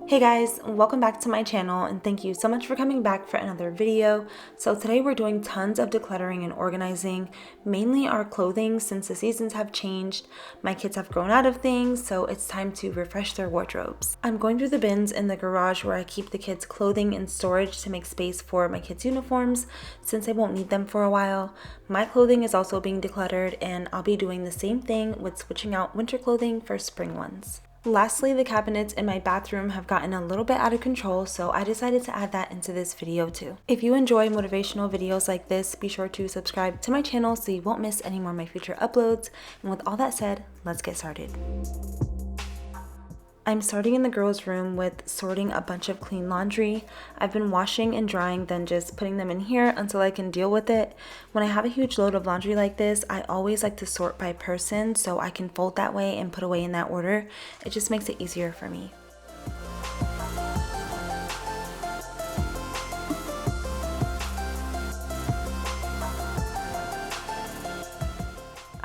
Hey guys, welcome back to my channel and thank you so much for coming back for another video. So today we're doing tons of decluttering and organizing, mainly our clothing since the seasons have changed. My kids have grown out of things, so it's time to refresh their wardrobes. I'm going through the bins in the garage where I keep the kids' clothing in storage to make space for my kids' uniforms since they won't need them for a while. My clothing is also being decluttered and I'll be doing the same thing with switching out winter clothing for spring ones. Lastly, the cabinets in my bathroom have gotten a little bit out of control, so I decided to add that into this video too. If you enjoy motivational videos like this, be sure to subscribe to my channel so you won't miss any more of my future uploads. And with all that said, let's get started. I'm starting in the girls' room with sorting a bunch of clean laundry. I've been washing and drying, then just putting them in here until I can deal with it. When I have a huge load of laundry like this, I always like to sort by person so I can fold that way and put away in that order. It just makes it easier for me.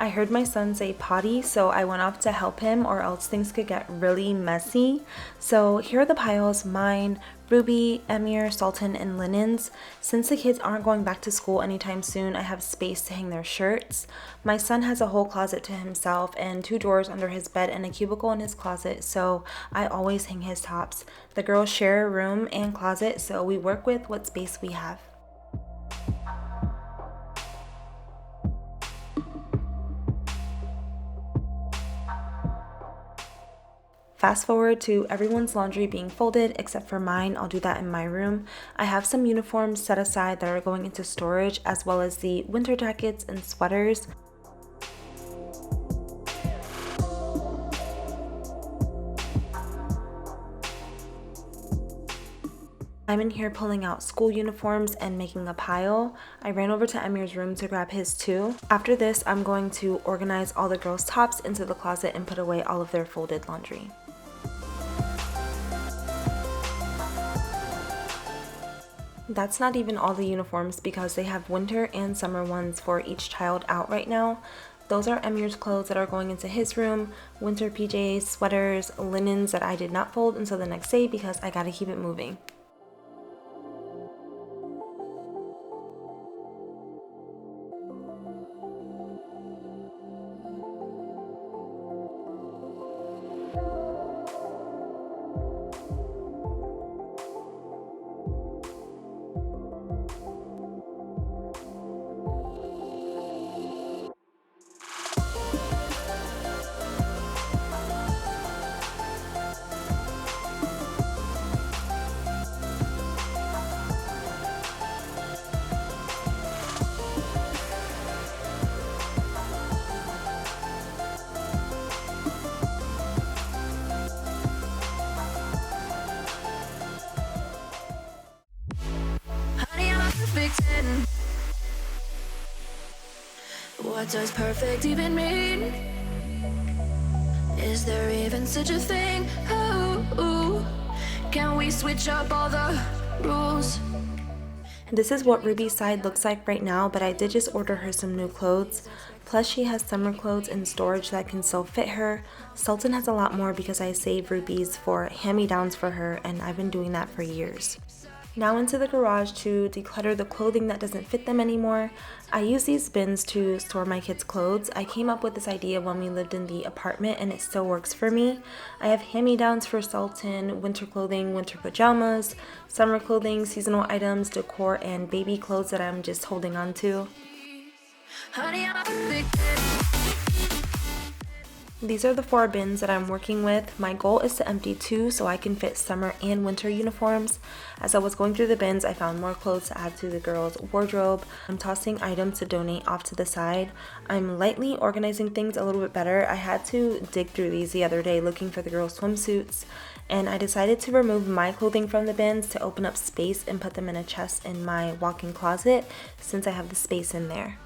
I heard my son say potty, so I went off to help him or else things could get really messy. So here are the piles: mine, Ruby, Emir, Sultan, and Linens. Since the kids aren't going back to school anytime soon, I have space to hang their shirts. My son has a whole closet to himself and 2 drawers under his bed and a cubicle in his closet, so I always hang his tops. The girls share a room and closet, so we work with what space we have. Fast forward to everyone's laundry being folded except for mine. I'll do that in my room. I have some uniforms set aside that are going into storage, as well as the winter jackets and sweaters. I'm in here pulling out school uniforms and making a pile. I ran over to Emir's room to grab his too. After this, I'm going to organize all the girls' tops into the closet and put away all of their folded laundry. That's not even all the uniforms because they have winter and summer ones for each child out right now. Those are Emir's clothes that are going into his room, winter PJs, sweaters, linens that I did not fold until the next day because I gotta keep it moving. What does perfect even mean? Is there even such a thing? Ooh, can we switch up all the rules? This is what Ruby's side looks like right now, but I did just order her some new clothes. Plus she has summer clothes in storage that can still fit her. Sultan has a lot more because I save Ruby's for hand-me-downs for her, and I've been doing that for years. Now into the garage to declutter the clothing that doesn't fit them anymore. I use these bins to store my kids' clothes. I came up with this idea when we lived in the apartment and it still works for me. I have hand-me-downs for Sultan, winter clothing, winter pajamas, summer clothing, seasonal items, decor, and baby clothes that I'm just holding on to. Honey, I'm a big These are the 4 bins that I'm working with. My goal is to empty 2 so I can fit summer and winter uniforms. As I was going through the bins, I found more clothes to add to the girls' wardrobe. I'm tossing items to donate off to the side. I'm lightly organizing things a little bit better. I had to dig through these the other day looking for the girls' swimsuits, and I decided to remove my clothing from the bins to open up space and put them in a chest in my walk-in closet since I have the space in there.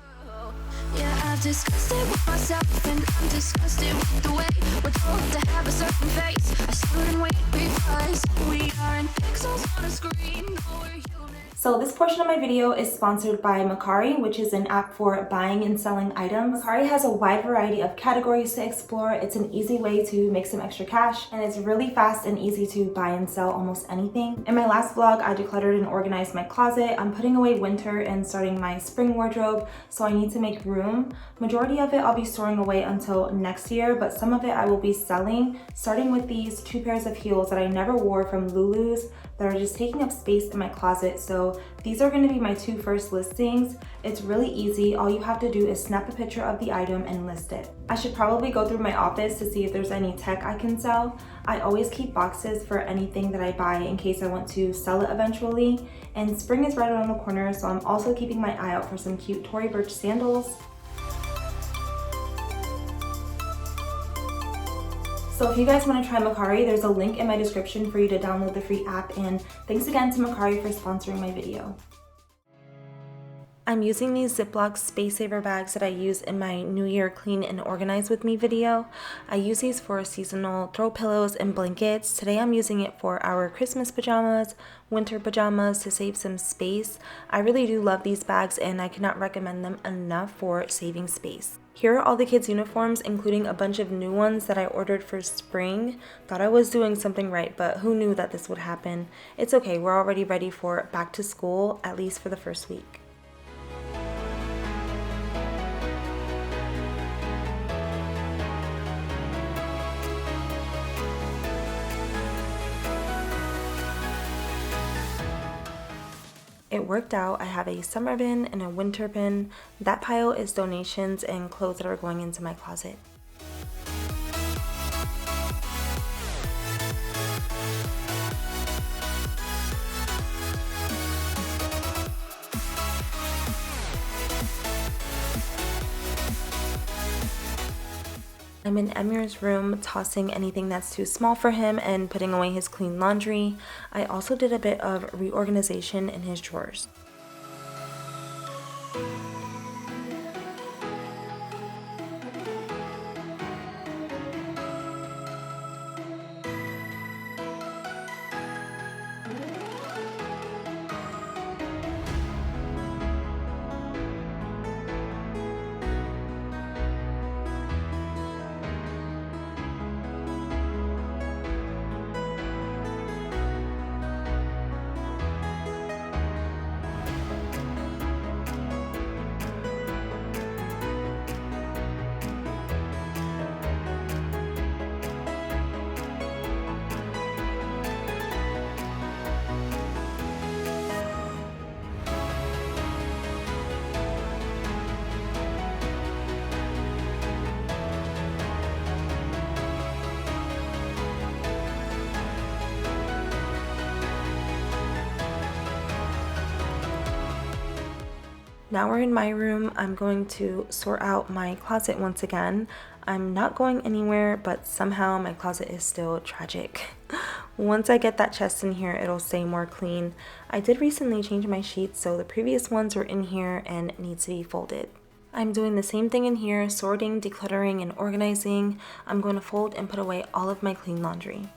Yeah, I've discussed it with myself, and I'm disgusted with the way we're told to have a certain face. I stood and wait because we aren't pixels on a screen. No, we're human. So this portion of my video is sponsored by Mercari, which is an app for buying and selling items. Mercari has a wide variety of categories to explore. It's an easy way to make some extra cash, and it's really fast and easy to buy and sell almost anything. In my last vlog, I decluttered and organized my closet. I'm putting away winter and starting my spring wardrobe, so I need to make room. Majority of it I'll be storing away until next year, but some of it I will be selling, starting with these 2 pairs of heels that I never wore from Lulu's that are just taking up space in my closet. So these are going to be my 2 first listings. It's really easy. All you have to do is snap a picture of the item and list it. I should probably go through my office to see if there's any tech I can sell. I always keep boxes for anything that I buy in case I want to sell it eventually. And spring is right around the corner, so I'm also keeping my eye out for some cute Tory Burch sandals. So if you guys want to try Mercari, there's a link in my description for you to download the free app, and thanks again to Mercari for sponsoring my video. I'm using these Ziploc Space Saver bags that I use in my New Year Clean and Organize With Me video. I use these for seasonal throw pillows and blankets. Today I'm using it for our Christmas pajamas, winter pajamas to save some space. I really do love these bags, and I cannot recommend them enough for saving space. Here are all the kids' uniforms, including a bunch of new ones that I ordered for spring. Thought I was doing something right, but who knew that this would happen? It's okay, we're already ready for back to school, at least for the first week. It worked out. I have a summer bin and a winter bin. That pile is donations and clothes that are going into my closet. I'm in Emir's room tossing anything that's too small for him and putting away his clean laundry. I also did a bit of reorganization in his drawers. Now we're in my room. I'm going to sort out my closet once again. I'm not going anywhere, but somehow my closet is still tragic. Once I get that chest in here, it'll stay more clean. I did recently change my sheets, so the previous ones were in here and need to be folded. I'm doing the same thing in here, sorting, decluttering, and organizing. I'm going to fold and put away all of my clean laundry.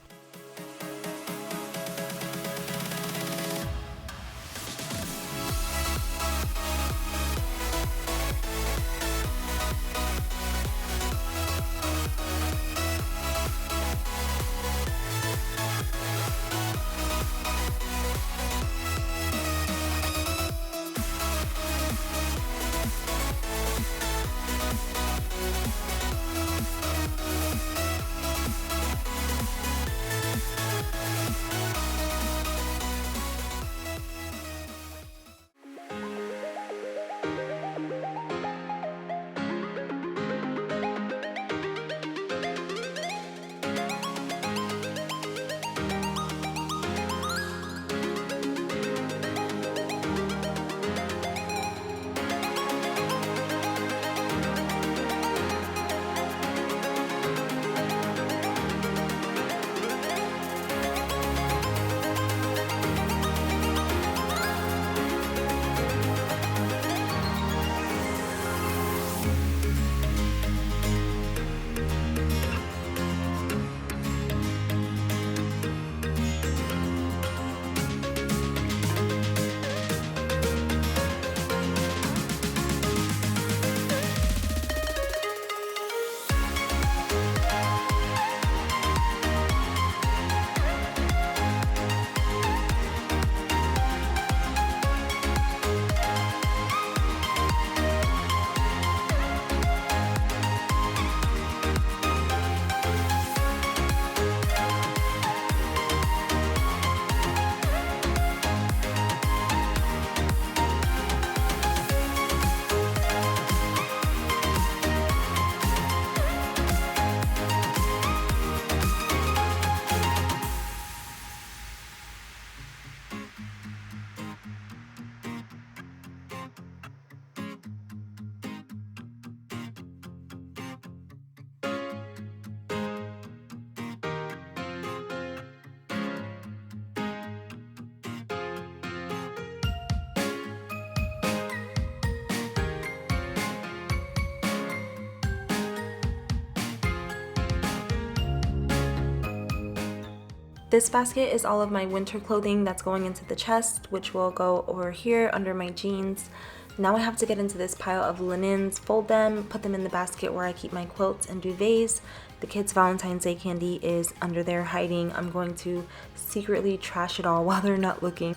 This basket is all of my winter clothing that's going into the chest, which will go over here under my jeans. Now I have to get into this pile of linens, fold them, put them in the basket where I keep my quilts and duvets. The kids' Valentine's Day candy is under there hiding. I'm going to secretly trash it all while they're not looking.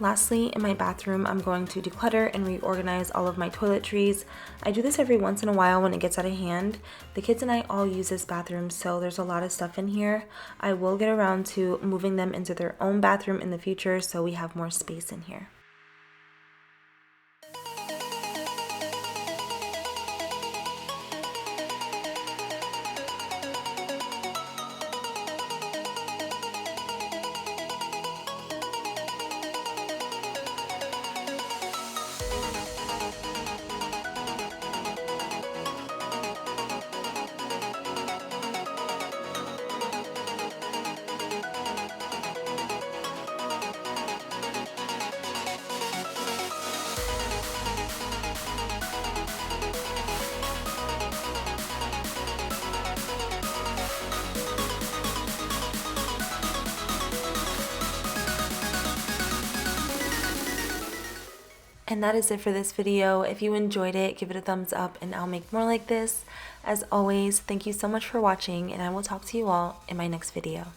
Lastly, in my bathroom, I'm going to declutter and reorganize all of my toiletries. I do this every once in a while when it gets out of hand. The kids and I all use this bathroom, so there's a lot of stuff in here. I will get around to moving them into their own bathroom in the future so we have more space in here. And that is it for this video. If you enjoyed it, give it a thumbs up and I'll make more like this. As always, thank you so much for watching and I will talk to you all in my next video.